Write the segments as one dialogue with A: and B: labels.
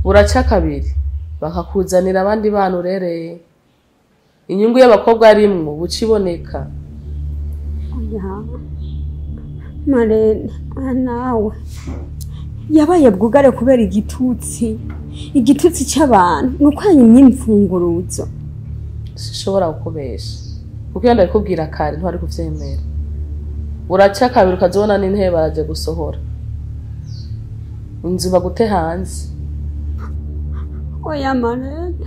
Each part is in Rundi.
A: buraca kabiri bakakuzanira abandi bana urereye inyungu y'abakobwa arimwo buciboneka
B: Marene nawe yabaye bwugare kubera igitutsi cy'abantu nuko yanyimye imfunguruzo
A: sishobora kukubesha kuko yanda kubwira kare ntwari kuvyemera buraca kabiri ukazibona n'intebe baraje gusohora inzu bagute hanze
B: oya Marene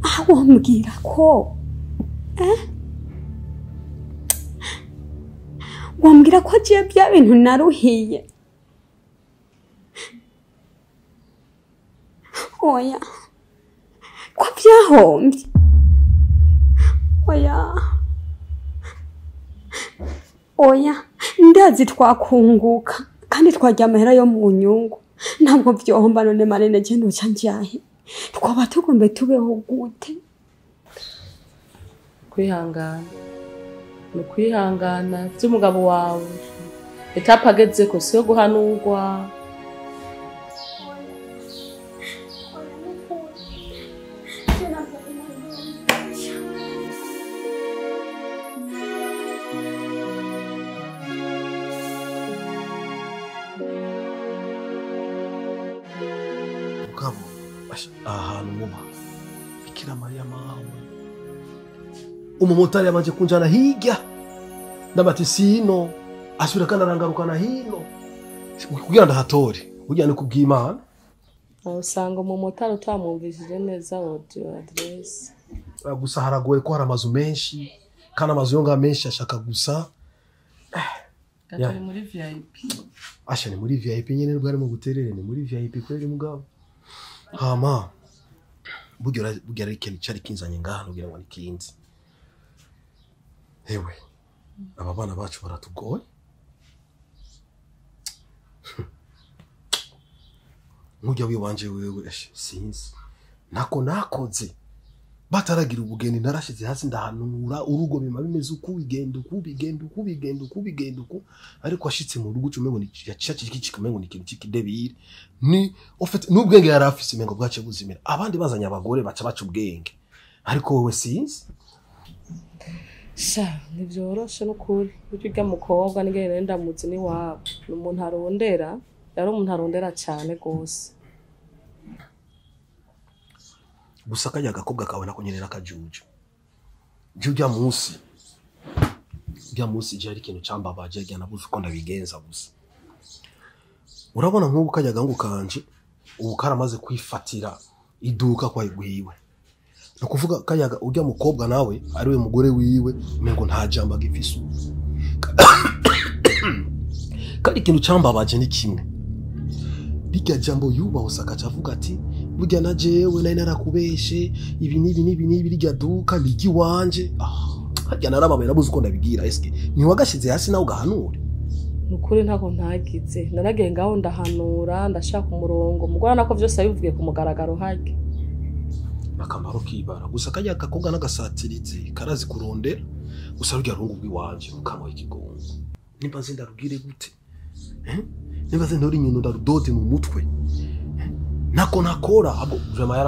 B: aho mbwira ko wambwira ko agiye bya bintu naruhiye oya ko byahombye oya ndazi twakunguka kandi twajya amahera yo mu nyungu ntabwo byohomba none Marene je ndoca njahe twaba tugombe tubeho gute
A: kwihangana no kwihangana by'umugabo wawe etape ageze ko siyo guhanurwa
C: ahantu muba Bikira Mariya mawe umumotari yabanje kunjana hirya ndabati sino asubira kandi arangarukana hino kugira ndahatore kugira ni kubw'Imana
A: usanga umumotari utamwumvishije neza audio address
C: gusa haragoye ko hari amazu menshi kandi amazu yonga menshi ashaka gusa
A: gatari muri VIP
C: ni muri VIP nyene rwari mu guterere ni muri VIP kweli mugabo hama bugira ikintu cyari kinzanye ngaha nugira ngo nikinze hewe aba bana bacu baratugoye nkujya wibanje wewe sinzi nakoze bataragira ubugeni narashize hasi ndahanura urugo bima bimeze ukubigenda ariko ashitse mu rugo cumengo ni yacaci kikumengo ni kintu kidebire ni ofete n'ubwenge yarafise mengo bwace buzimira abandi bazanya abagore baca ubwenge ariko wowe sinzi
A: nivyoroshe n'ukuri burya mukobwa nigene ndamutse ni wabo n'umuntu arondera yari umuntu arondera cyane gose
C: gusa kajya gakobwa kawe nako nyene nakajuju jya munsi je ari kintu cambabaje ajya nabuze uko ndabigenza gusa urabona nk'ubu kajya gangu kanje ubu karamaze kwifatira iduka kwa igwiwe no kuvuga kajya ujya mukobwa nawe ari we mugore wiwe mengo nta jamba gifise kandi kintu cambabaje ni kimwe bijya jambo yuba usaka cavuga ati burya na jewe nari narakubeshe ibi nibi rijya duka ligi wanje hajya narababera buze uko ndabigira eske ni wagashize hasi nawe ugahanura
A: nukuri ntako ntagize naragiye ngaho ndahanura ndashaka umurongo mugora nako byose abivugiye ku mugaragaro hake
C: nakamaro kibara gusa kajya kakobwa n'agasatirize karazi kurondera gusa rujya rungu bw'iwanje mukamo ikigongo nimba zindarugire gute nimba zindori nyundo ndarudote mu mutwe nako nakora abo vraiment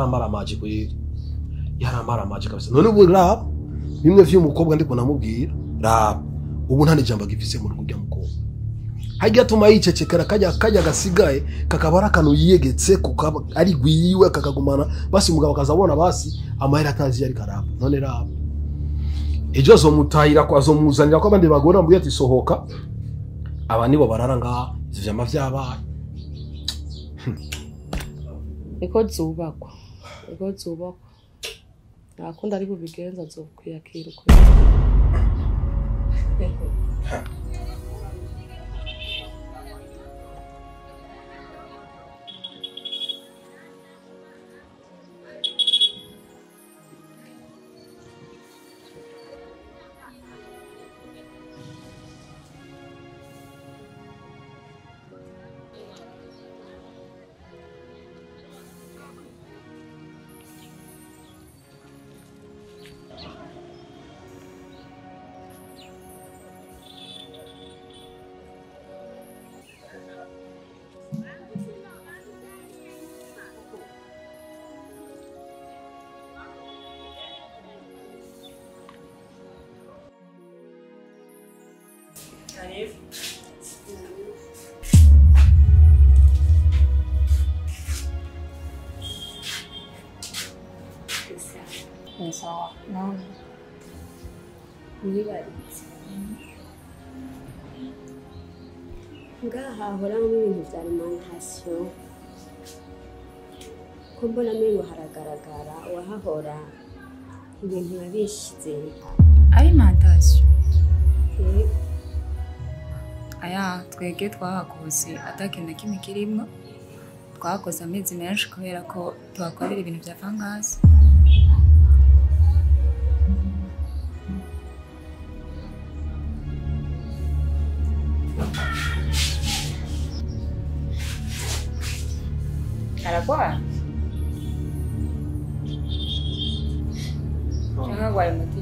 C: yaramara amaje kabisa none ubu rap bimwe vy'umukobwa ndiko namubwira rap ubu nta nijamba gifise mu rugya mukobwa hajya tuma yicecekera kajya gasigaye kakabara kanu yiyegetse kukaba ari gwiwe kakagumana basi mugabo kazabona basi amahera atazi yari karapa none rap ejo zo mutahira kwa zo muzanira ko abandi bagora mbuye ati sohoka aba nibo bararanga ivyama vyabaye
A: niko zubakwa nakunda ari bubigenza zo kwiyakira uko
D: Karibu.
B: Sawa. Naona. Nibaritse. Ngaha hahora n'ibintu vya alimentation. Ko mbona mengo haragaragara wahahora ibintu yabishize.
E: Alimentation. Aya twege twahakuze atakintu kimwe kirimo. Twakoze amezi menshi kubera ko tuhakorera ibintu vya fangasi. Aragwa? Jangan guai mati.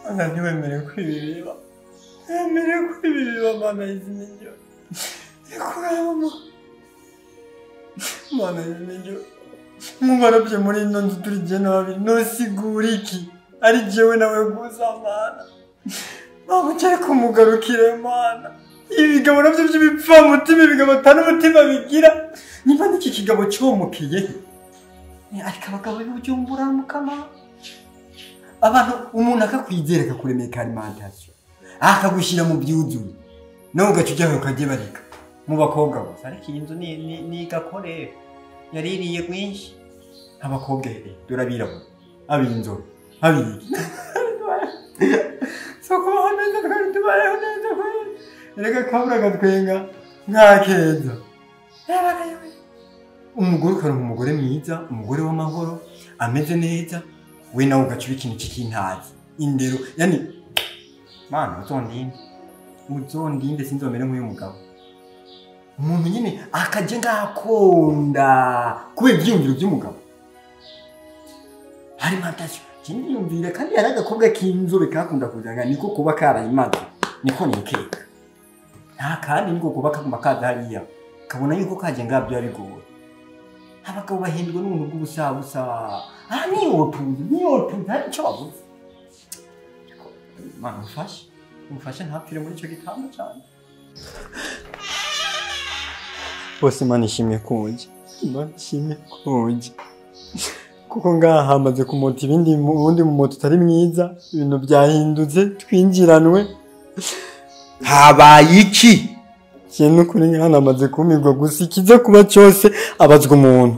D: Ana niwemerewe kwibibira. Wemerewe kwibibira mana izinyo. Ikuramo. Mana izinyo. Mubara bye muri ino nzu turi jena babiri no sigura iki. Ari jewe nawe gusa mana. Ntabwo cyari kumugarukire mana. Ibigabo nabyo by'ibipfa mutima ibigabo atanu mutima bigira. Niba n'iki kigabo cyomukiye. Ariko abagabo b'ujumbura mukama. Abantu umuntu akakwizereka kuremeka alimentation akagushyira mu byuzuye nawe ugacujyaho ukaje barika mu bakobwa gusa ariko iyi nzu ni gakore yaririye kwinshi abakobwa durabirabo abinzo abiki soko honeza twari tubayeho neza kwinshi reka kabura gatwenga nkakeza yabagayewe umugore ukaronka umugore mwiza umugore w'amahoro ameze neza we nawe ugacuba ikintu cy'ikintazi indero yani mana uzondinde sinzomere nk'uyu mugabo umuntu nyine akaje ngakunda kubera ibyiyumviro by'umugabo hari mantasyo kindi yumvira kandi yari agakobwa k'inzobe kakunda kujanga niko kuba karayimaze niko nikeka nta kandi niko kuba kaguma kaza hariya kabona yuko kaje ngabyo ari gowe abagabo bahindwe n'umuntu bw'ubusabusa niyotuzi hari icyo bavuze mana umfashe ntapfire muri icyo gitanda cyane bose Imana ishimye kunjye kuko ngaha hamaze kumota ubundi mu moto utari mwiza ibintu byahindutse twinjiranwe
C: habaye iki
D: kintu kuri ngaha namaze kumirwa gusa ikiza kuba cyose abazwa umuntu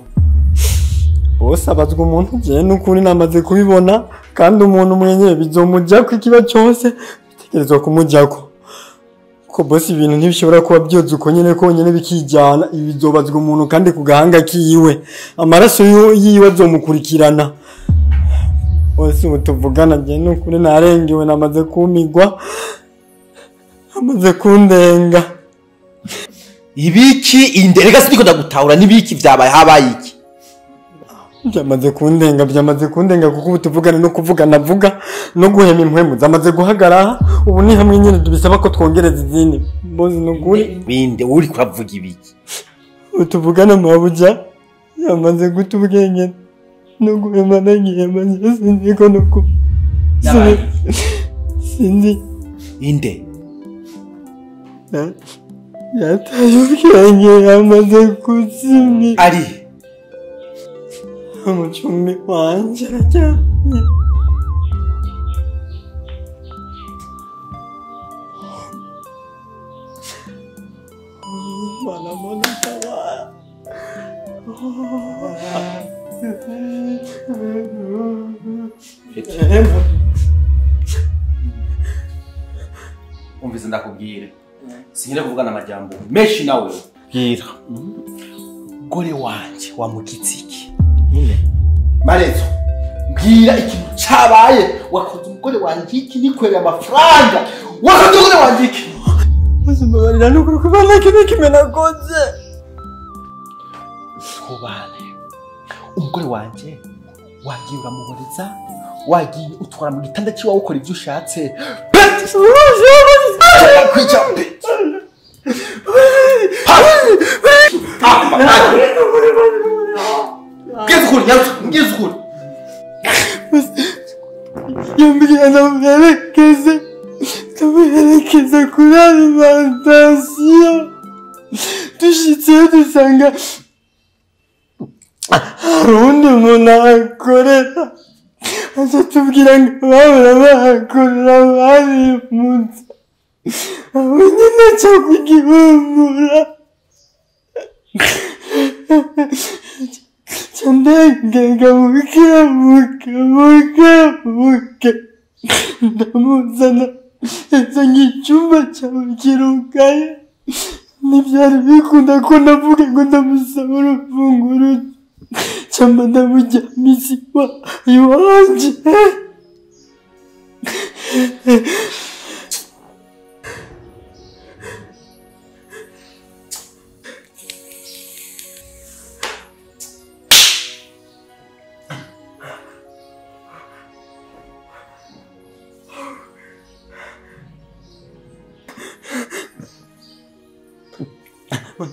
D: bose abazwa umuntu njyewe n'ukuri namaze kubibona kandi umuntu mwenyewe bizomujyako ikiba cyose bitegerezwa kumujyako ko bose ibintu ntibishobora kuba byoze uko nyine konyine bikijyana ibi bizobazwa umuntu kandi ku gahanga kiwe amaraso yiwe azomukurikirana bose ubu tuvugana njyewe n'ukuri narengewe namaze kumigwa amaze kundenga
C: ibiki inderega siko ndagutahura nibiki vyabaye habaye iki
D: byamaze kundenga kuko ubu tuvugana no kuvugana vuga no guhema impwemu zamaze guhagarara ubu ni hamwe nyine tubisaba ko twongereza izindi bozi nuguri
C: binde uri kuravuga ibiki
D: utuvugana mabuja yamaze guta ubwenge no guhema nagiye maze sinzi ko nuko sinzi
C: inde
D: yataye ubwenge yamaze kuzimya
C: ari
D: umucumbi wanje araryamye Mana tabara
C: umvise ndakubwira sinyira kuvugana amajambo menshi nawe bwira gore wanje wamukitsiki Marezo mbwira ikintu cyabaye wakoze umugore wanje iki nikwereye amafaranga wakoze umugore wanje iki
D: Mbabarira n'ukuri kubana kimena koze
C: Sobane umugore wanje wagiye uramuboneza wagiye utwara mu gitanda cyawe ukora ibyo ushatse kwica ngizukuri
D: yambwiye ndamuherekeza kuri alimentation dushitseyo dusanga hari uwundi muntu ahakorera aza tubwira ngo bahora bahakorera barimutse abo nyine cyo kugihumura candengega buke ndamuzana yazanye icyumba cyawe kirugaye ntibyari bikunda ko ndavuga ngo ndamusaba urufunguzo cyangwa ndamuryamisa iwanje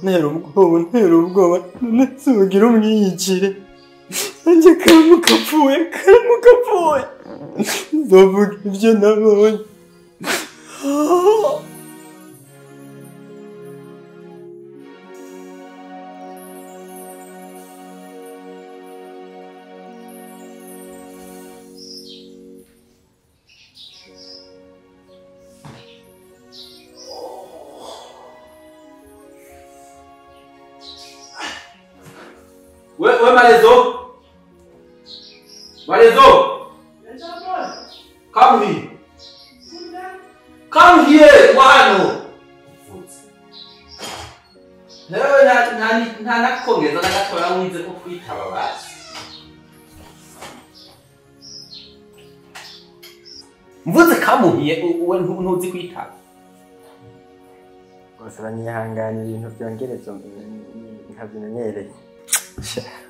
D: Ntera ubwoba none sugira umwiyicire nanjye karamukapfuye nzovuga ibyo nabonye
C: Marezo come here wano Lewe nta nakongeza na gatoya wize ko kwitaba basi mvuze kamuhiye uwe ntuzi kwitaba
D: bose banyihanganye ibintu byongereza nkabimenyereye.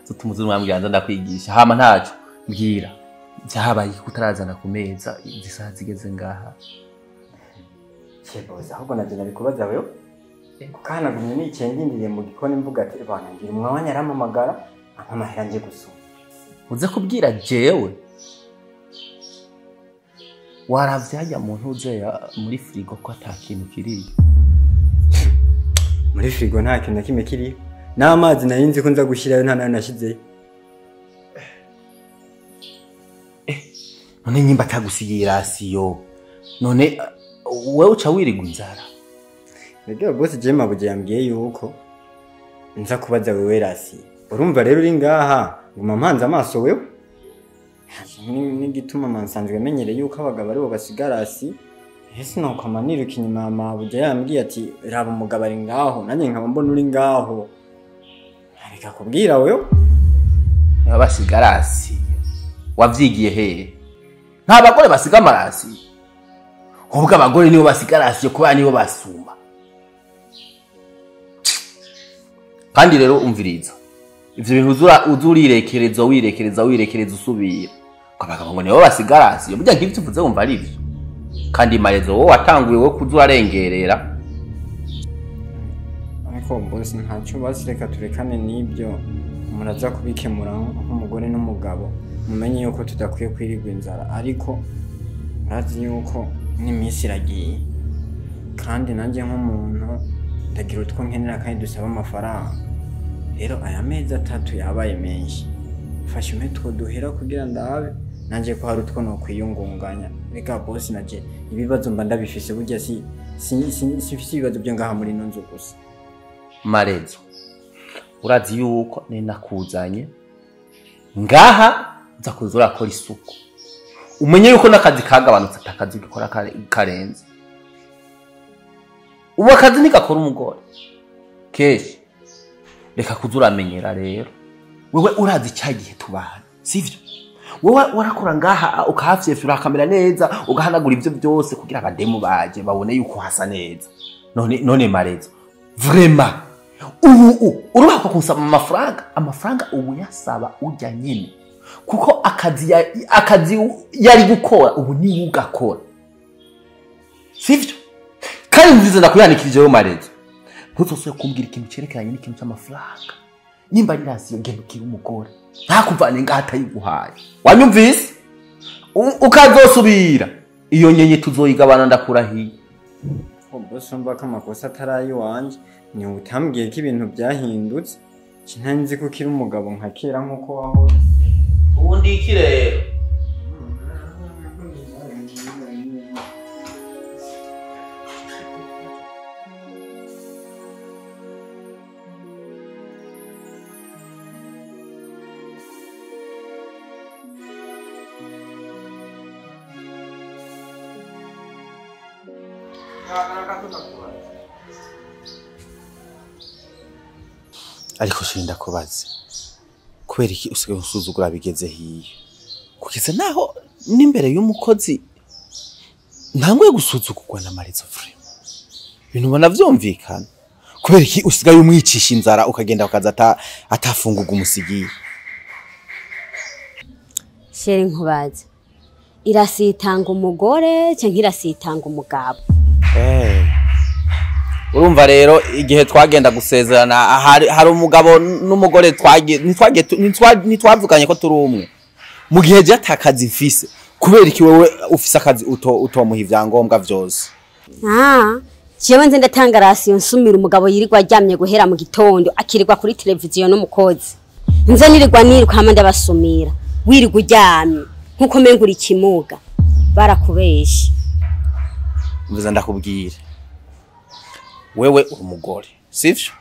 F: Tutumuze umwambwira ndakwigisha hama ntaco mbwira byahabaye kutarazana ku meza izisaha zigeze ngaha.
D: Cheboza ahubwo navyo nabikubaza wewe kana gumye nicengindiriye mu gikoni mvuga ati bana ngira umwanya aramamagara ampamahera nje gusoma.
F: Uze kubwira jewe waravyajya mu ntuzeya muri frigo ko atakintu kiriyo.
D: Muri frigo nta kintu kimwe kiriyo n'amazi nayinzi ko nza gushirayo nta nayo nashizeyo.
F: None nyimba atagusigiye rasiyo none wewe uca wirigwa inzara.
D: Mbega boss je mabuje yambwiye yuko nza kubaza wewe rasi. Urumva rero uri ngaha nguma mpanze amaso wewe. N'igituma mansanzwe menyereye yuko abagabo aribo basigarasi. Ese no kamaniruka inyuma mabuje yambwiye ati raba umugabo ari ngaho nanjye nkaba mbona uri ngaho. Areka kubwira wewe.
F: Niba basigarasi wavyigiye hehe? Nta bagore basiga amarasi. Ubwo abagore nibo basigarasi kuba nibo basuma. Kandi rero umviriza. Ivyo bintu wirekereza usubira. Kabagabo ngo nibo basigarasi. Burya nk'ibyo uvuze wumva ari byo. Kandi marezo wowe watanguye wo kuzurarengerera.
D: Ariko boss ntacyo basireka turekane n'ibyo. Muraza kubikemura nk'umugore n'umugabo. Mumenye yuko tudakwiye kwirigwa inzara ariko urazi yuko n'iminsi iragiye kandi nanjye nk'umuntu ndagira utwo nkenera kandi dusaba amafaranga. Rero aya mezi 3 yabaye menshi fasha umetwo duhera kugira ndabe nanjye ko hari utwo no kwiyungunganya. Reka boss naje ibibazo mba ndabifise burya sifise ibibazo byo ngaha muri no nzu gusa.
F: Marezo urazi yuko ninakuzanye ngaha nza kuzura akora isuku umenye yuko nakazi kagabanutse atakazi gikora karenze. Ubu akazi nigakora umugore keshi reka kuzura amenyera rero wewe urazi cyagiye tubana sivyo wewe warakora ngaha ukahafyefura kamera neza ugahanagura ivyo byose kugira abademu baje babone yuko hasa neza. None Marezo vraiment ubu urubako kunsaba amafaranga ubu yasaba ujya nyine kuko akazi yari gukora ubu ni ugakora sivyo. Kandi mvize ndakuyanikirije yo Marezo ntuzoswe kumbwira ikintu cerekeranye n'ikintu cy'amafaranga nimba ari rasiyo gendukira umugore ntakuvane ngata yiguhaye wanyumvise ukazosubira iyo nyenye tuzoyigabana ndakurahiye.
D: Boss mba kamakosa atarayi wanje ni utambwiye ko ibintu byahindutse kinanzi ko kiri umugabo nkakera nkuko waho
F: ubundi iki rero. Ariko shinda kubaza kubera iki usigaye usuzugura bigeze hiye kugeza naho n'imbere y'umukozi ntangwe gusuzugurwa na Marezo frame ibintu ubona vyumvikana kubera iki usigaye umwicisha inzara ukagenda ukaza atafunguga umusigiye.
B: Shere nkubaza irasitanga umugore cyangwa irasitanga umugabo?
F: Urumva rero igihe twagenda gusezerana hari umugabo n'umugore ntitwavuganye ko turi umwe mu gihe je atakazi mfise kubera iki wewe ufise akazi utomuha ivyangombwa vyose.
B: Jewe nze ndatanga rasiyo nsumira umugabo yirirwa aryamye guhera mu gitondo akirirwa kuri televiziyo n'umukozi nze nirirwa hama ndabasumira wirirwa uryamye nkuko mengura ikimuga barakubesha.
F: Mvuze ndakubwira wewe uri umugore sivyo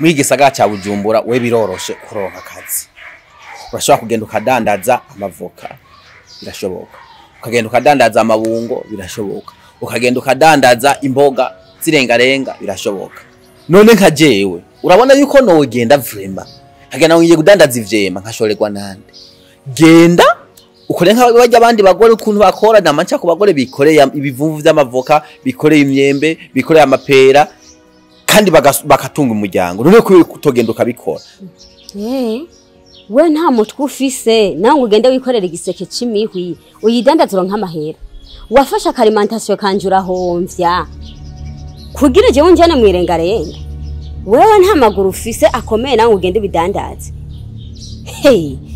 F: mwigisagara cya Bujumbura we biroroshe kuronka akazi. Urashobora kugenda ukadandaza amavoka birashoboka ukagenda ukadandaza amabungo birashoboka ukagenda ukadandaza imboga zirengarenga birashoboka. None nka jewe urabona yuko no genda vrema hagenda ngiye kudandaza ivyema nkashorerwa nande genda ukore nk'abajya abandi bagore ukuntu bakora namanca ku bagore bikoreye ibivuvu vy'amavoka bikoreye imyembe bikoreye amapera kandi bakatunga umuryango none ko kutogenda ukabikora
B: we nta mutwe ufise nawe ngo ugende wikorera igiseke c'imihwi uyidandazura nk'amahera wafashe akalimentation kanje urahomvya kugira jewe njane mwirengarenga wewe nta maguru ufise akomeye nawe ugende bidandaze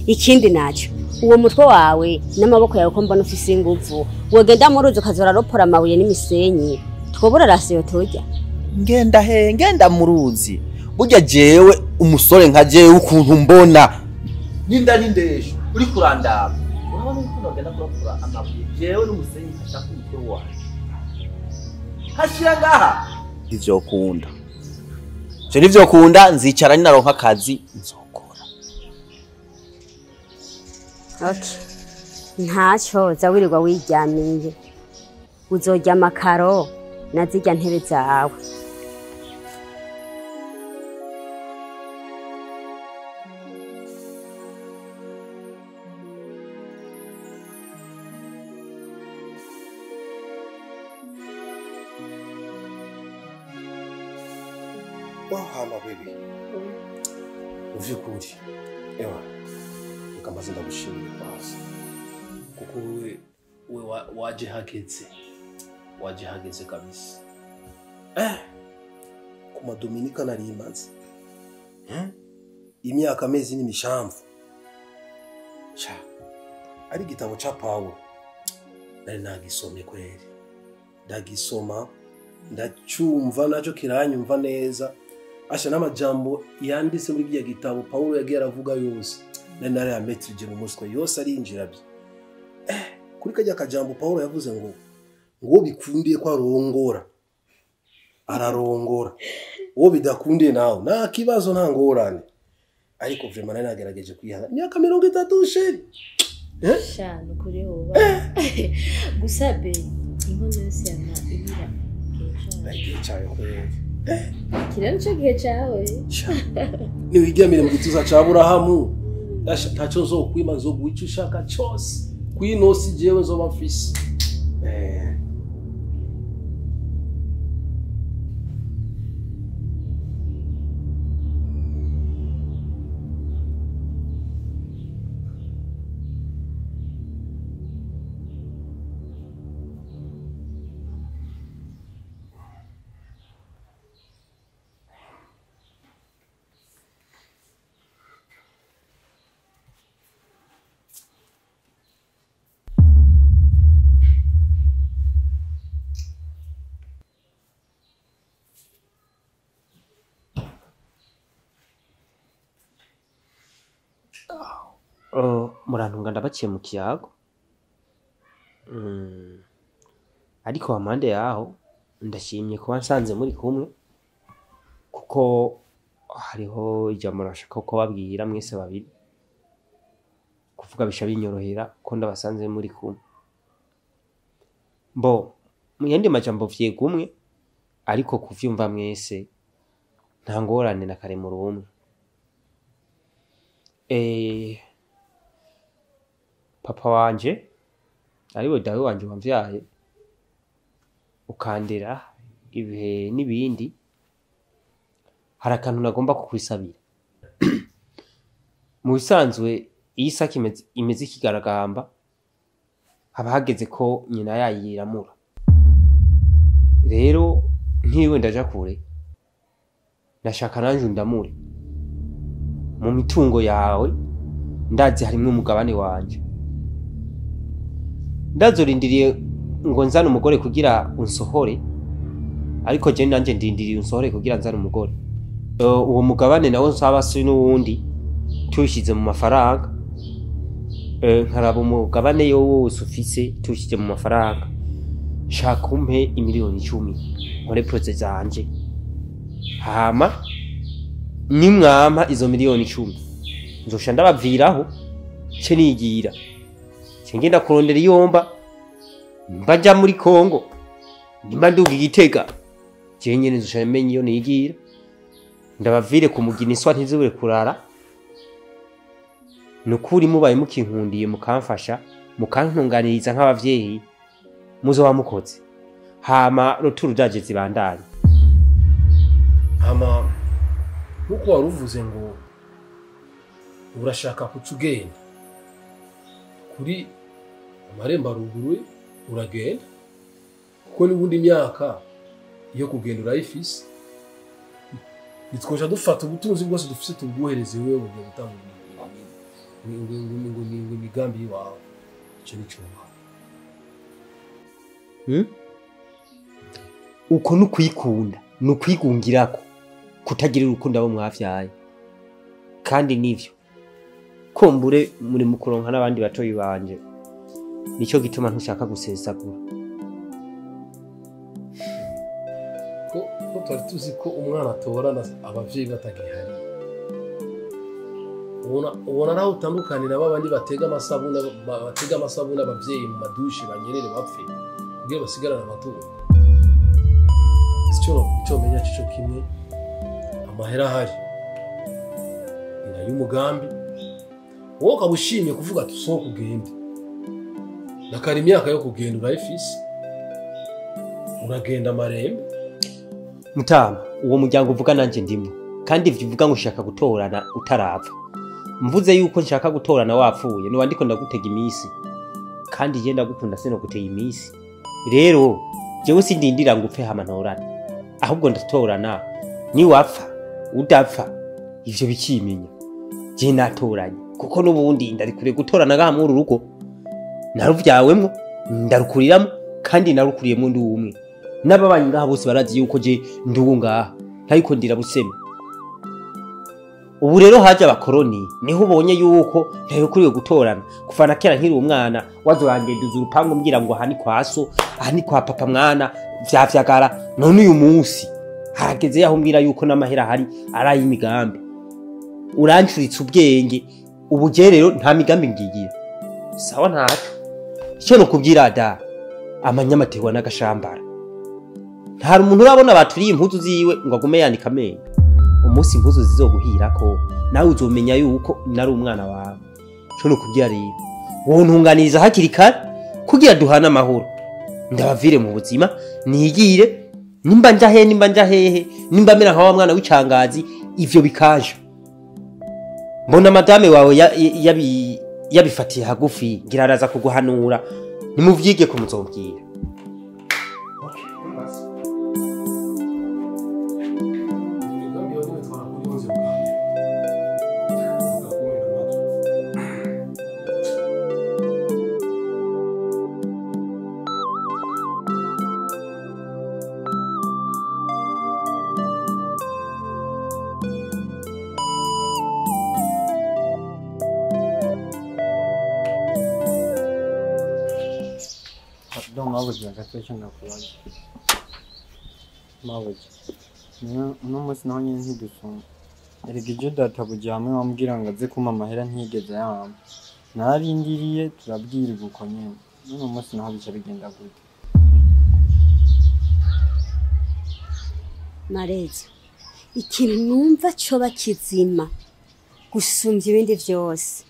B: ikindi naco uwo mutwe wawe n'amaboko yawe ko mbona ufise inguvu wogenda mu ruzi ukazora ropora amabuye n'imisenyi twobura rasiyo turya
F: ngenda mu ruzi burya jewe umusore nka jewe ukuntu mbona ninda nindesho uri kurandaba urabona uko nogenda kuropora amabuye jewe n'umusenyi ashaka umutwe wawe hashira ngaha ivyokunda je nivyokunda nzicara ninaronka akazi nzokora
B: ntacyo zawirirwa wiryamiye uzorya amakaro na zirya ntebe zawe
C: wahama baby uvyukuri ewa ukamaze ndagushimira basi
G: kuko we waje hageze kabisa
C: ku madominika nari imaze imyaka amezi n'imishamvu ari igitabo ca Pawulo nari nagisomye kweri ndagisoma ndacumva naco kiranyumva neza asha n'amajambo yanditse muri bya gitabo Pawulo yagiye aravuga yose nari yametrije mu muswe yose arinjira bye kuri kajya kajambo Pawulo yavuze ngo bikundiye ko ararongora uwo bidakundiye nawe nta kibazo nta ngorane ariko vraiment nari nagerageje kwihana myaka 30 sheri
H: shano kuri hoba gusabe inkono yose yana ibira
C: igihe cyawe kweri
H: kirano cyo gihe cyawe
C: ni wigamire mu gituza ca Aburahamu ntacyo nzokwima nzoguha ushaka cyose kwinosi jewe nzoba mfise
I: murantunga ndabaciye mu kiyago ariko amande yaho ndashimye kuba nsanze muri kumwe kuko hariho ijambo nashaka ko babwira mwese babiri kuvuga bisha binyorohera ko ndabasanze muri kumwe mu yandi majambo vyegumwe ariko kuvyumva mwese nta ngorane na kare mu rumwe papa wanje ariwe dawe wanje wamvyaye ukandera ibihe n'ibindi hari akantu nagomba kukwisabira mu bisanzwe iyi saki imeze ikigaragamba haba hageze ko nyina yayiramura rero ntiwe ndaja kure ndashaka nanje undamure mu mitungo yawe ndazi harimwe umugabane wanje ndazorindiriye ngo nzane umugore kugira unsohore ariko je nanje ndindiriye unsohore kugira nzane umugore uwo mugabane nawo nsaba se n'uwundi tushize mu mafaranga nkaraba umugabane yo wose ufise tushize mu mafaranga shaka umpe imiliyoni 10 nkore process zanje hama nimwama izo miliyoni 10 nzosha ndabaviraho ce nigira ngenda kurondera iyomba mbaja muri Kongo nimba nduga Igitega je nyene nzosha menye iyo nigira ndabavire kumugina iswa ntizubure kurara nukuri mubaye mukinkundiye mukamfasha mukantunganiriza nk'abavyeyi muzoba mukoze hama ruturu jaje zibandanye.
C: hama nkuko waruvuze ngo urashaka kuca ugenda kuri amarembo aruguruye uragenda kuko n'ubundi imyaka iyo kugenda urayifise nitwoja dufata ubutunzi bwose dufise tubuhereze wewe ugiye gutanga imigambi yawe icyo nico
I: uko nukwikunda nukwigungirako kutagira urukundo abo mwavyaye kandi nivyo kumbure muri mukuronka n'abandi batoyi banje nico gituma ntushaka gusesagura
C: ko twari tuzi ko umwana atorana abavyeyi batagihari ubona naho utandukanira babandi batega amasabune abavyeyi mu madushi banyerere bapfe kugira basigarana amatungo icyo menya cyo kimwe amahera ahari ina y'umugambi wowe ukaba ushimye kuvuga ati usohoka ugende nakari imyaka yo kugenda urayifise uragenda amarembe
I: Mutama uwo muryango uvuga nanje ndimo kandi ivyo uvuga ngo ushaka gutorana utarapfa mvuze yuko nshaka gutorana wapfuye no wandiko ndagutega imisi kandi je ndagukunda sino gutega imisi rero jewe sindindira ngo upfe hama ntorana ahubwo ndatorana ni wapfa udapfa ivyo bikimenya je natoranye kuko nubundi ndari kure gutorana gaha muri urugo naruvyawemwo ndarukuriramo kandi narukuriyemo ndi umwe n'ababanyi ngaha bose barazi yuko je ndugu ngaha ariko ndira buseme ubu rero haje abakoroni niho ubonye yuko ntayukuriye gutorana kufana kera nkiri umwana wazorangenduza urupango mbwira ngo aha ni kwa so aha ni kwa papa mwana vyavyagara none uyu munsi harageze yaho mbwira yuko n'amahera hari arayi imigambi urancuritse ubwenge ubu je rero nta migambi ngigira sawa ntaco icyo no kubwira da amanyamategwa n'agashambara nta umuntu urabona baturiye impuzu ziwe ngo agume yandika amenyo umunsi impuzu zizoguhirako nawe uzomenya yuko nari umwana wawe cyo no kubwira rero wowe ntunganiriza hakiri kare kugira duhana amahoro ndabavire mu buzima nigire nimba njahe nimba mera nka wa mwana w'icangazi ivyo bikaje mbona madame wawe yabifatiye hagufi ngira araza kuguhanura nimuvyige ko muzombwira
D: mabuja gato ndakubaza mabuja no musi naho nyine ntidusoma erega ibyo databuja hamwe wambwira ngo aze kuma amahera ntigeze yamba narindiriye turabwirwa uko nyine none musi naho bica bigenda gute
B: Mareza ikintu numva coba kizima gusumvya ibindi vyose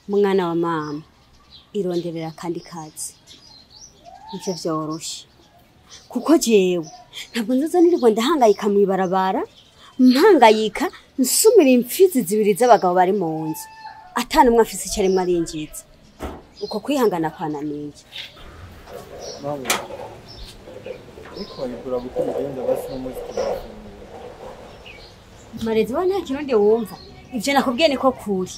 B: mwana wa mama ironderera kandi kazi ivyo vyoroshe kuko jewe ntabwo nzoza nirirwa ndahangayika mwibarabara mpangayika nsumira imfizi zibiri z'abagabo bari mu nzu atana umwe afise icyo arimo arinjiza uko kwihangana kwananiye
D: ariko yigura gutugenda basi n'umuzi
B: Marezi wa nta kirundi wumva ivyo nakubwiye niko kuri